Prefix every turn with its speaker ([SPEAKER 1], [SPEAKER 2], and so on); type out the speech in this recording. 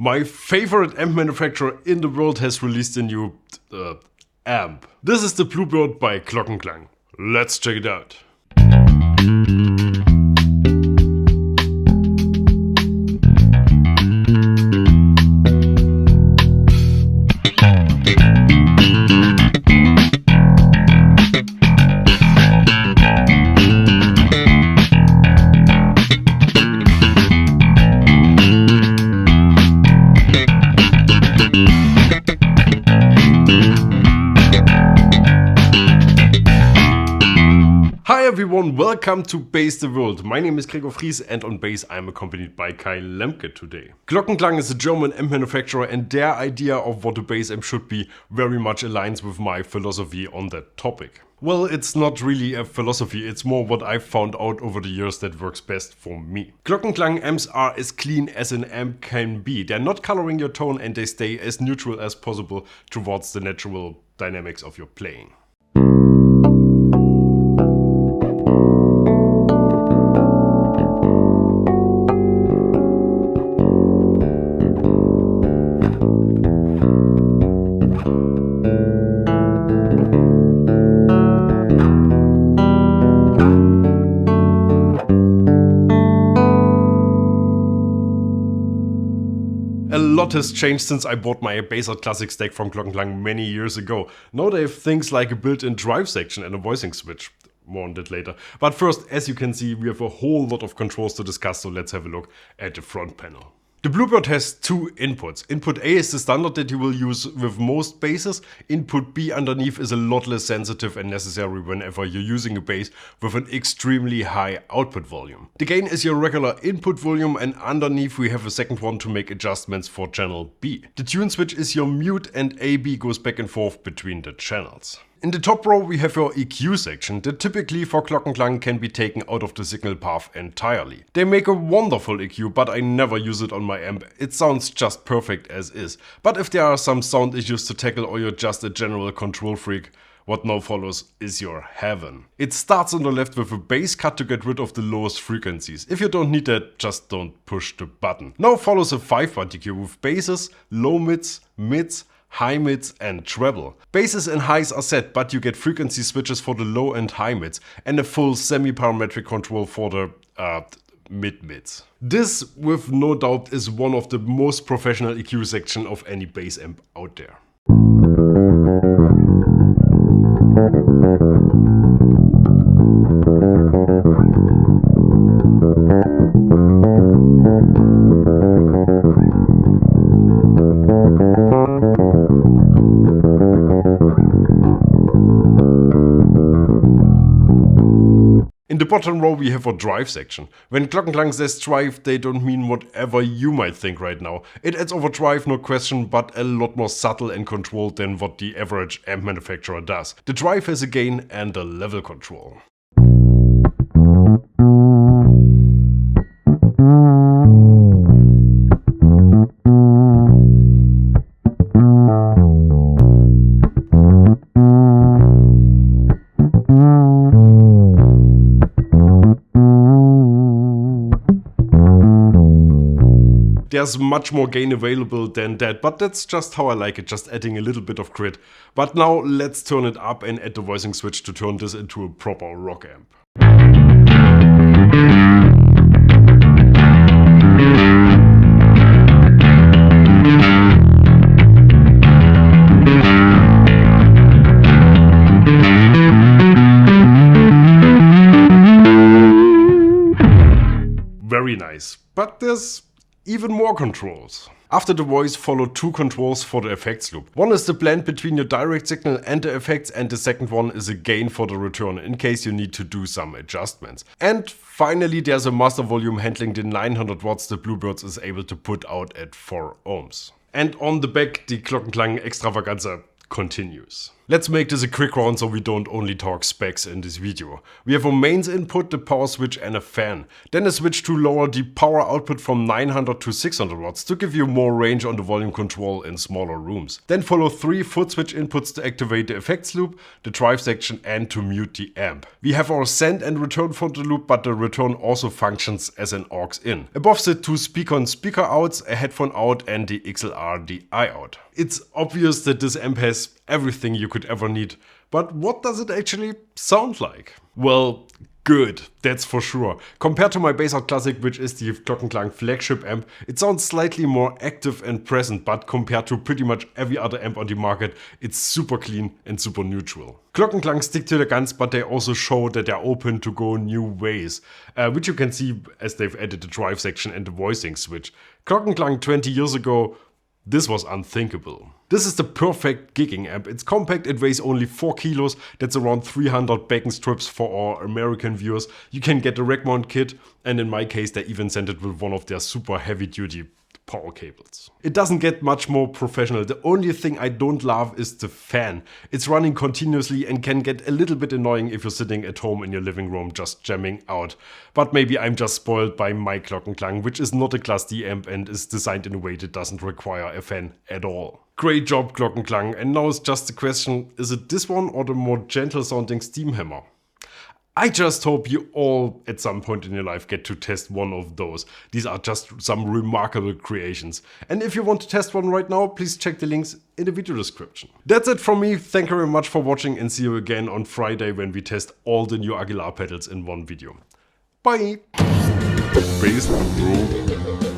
[SPEAKER 1] My favorite amp manufacturer in the world has released a new amp. This is the Bluebird by Glockenklang. Let's check it out. Hi everyone, welcome to Bass the World. My name is Gregor Fries and on bass I'm accompanied by Kai Lemke today. Glockenklang is a German amp manufacturer and their idea of what a bass amp should be very much aligns with my philosophy on that topic. Well, it's not really a philosophy, it's more what I've found out over the years that works best for me. Glockenklang amps are as clean as an amp can be. They're not coloring your tone and they stay as neutral as possible towards the natural dynamics of your playing. A lot has changed since I bought my Bassist Classic stack from Glockenklang many years ago. Now they have things like a built-in drive section and a voicing switch. More on that later. But first, as you can see, we have a whole lot of controls to discuss, so let's have a look at the front panel. The Bluebird has two inputs. Input A is the standard that you will use with most basses. Input B underneath is a lot less sensitive and necessary whenever you're using a bass with an extremely high output volume. The gain is your regular input volume and underneath we have a second one to make adjustments for channel B. The tune switch is your mute and AB goes back and forth between the channels. In the top row we have your EQ section that typically for Glockenklang can be taken out of the signal path entirely. They make a wonderful EQ, but I never use it on my amp. It sounds just perfect as is. But if there are some sound issues to tackle or you're just a general control freak, what now follows is your heaven. It starts on the left with a bass cut to get rid of the lowest frequencies. If you don't need that, just don't push the button. Now follows a 5-bar EQ with basses, low mids, mids, high mids and treble. Basses and highs are set, but you get frequency switches for the low and high mids and a full semi-parametric control for the mid-mids. This, with no doubt, is one of the most professional EQ section of any bass amp out there. In the bottom row we have our drive section. When Glockenklang says drive, they don't mean whatever you might think right now. It adds overdrive, no question, but a lot more subtle and controlled than what the average amp manufacturer does. The drive has a gain and a level control. There's much more gain available than that, but that's just how I like it, just adding a little bit of grit. But now let's turn it up and add the voicing switch to turn this into a proper rock amp. Very nice, but there's even more controls. After the voice follow two controls for the effects loop. One is the blend between your direct signal and the effects, and the second one is a gain for the return in case you need to do some adjustments. And finally there's a master volume handling the 900 watts the Bluebird is able to put out at 4 ohms. And on the back the Glockenklang extravaganza continues. Let's make this a quick round so we don't only talk specs in this video. We have a mains input, the power switch and a fan. Then a switch to lower the power output from 900 to 600 watts to give you more range on the volume control in smaller rooms. Then follow 3 foot switch inputs to activate the effects loop, the drive section and to mute the amp. We have our send and return for the loop, but the return also functions as an aux in. Above sit 2 speaker outs, a headphone out and the XLR DI out. It's obvious that this amp has everything you could ever need, but what does it actually sound like? Well, good, that's for sure. Compared to my BassTheWorld Classic, which is the Glockenklang flagship amp, it sounds slightly more active and present, but compared to pretty much every other amp on the market, it's super clean and super neutral. Glockenklang stick to their guns, but they also show that they're open to go new ways, which you can see as they've added the drive section and the voicing switch. Glockenklang 20 years ago, this was unthinkable. This is the perfect gigging amp. It's compact, it weighs only 4 kilos, that's around 300 backing strips for our American viewers. You can get a rack mount kit, and in my case they even sent it with one of their super heavy duty power cables. It doesn't get much more professional. The only thing I don't love is the fan. It's running continuously and can get a little bit annoying if you're sitting at home in your living room just jamming out. But maybe I'm just spoiled by my Glockenklang, which is not a Class D amp and is designed in a way that doesn't require a fan at all. Great job, Glockenklang, and now it's just the question, is it this one or the more gentle sounding Steam Hammer? I just hope you all at some point in your life get to test one of those. These are just some remarkable creations. And if you want to test one right now, please check the links in the video description. That's it from me. Thank you very much for watching and see you again on Friday when we test all the new Aguilar pedals in one video. Bye! BassTheWorld.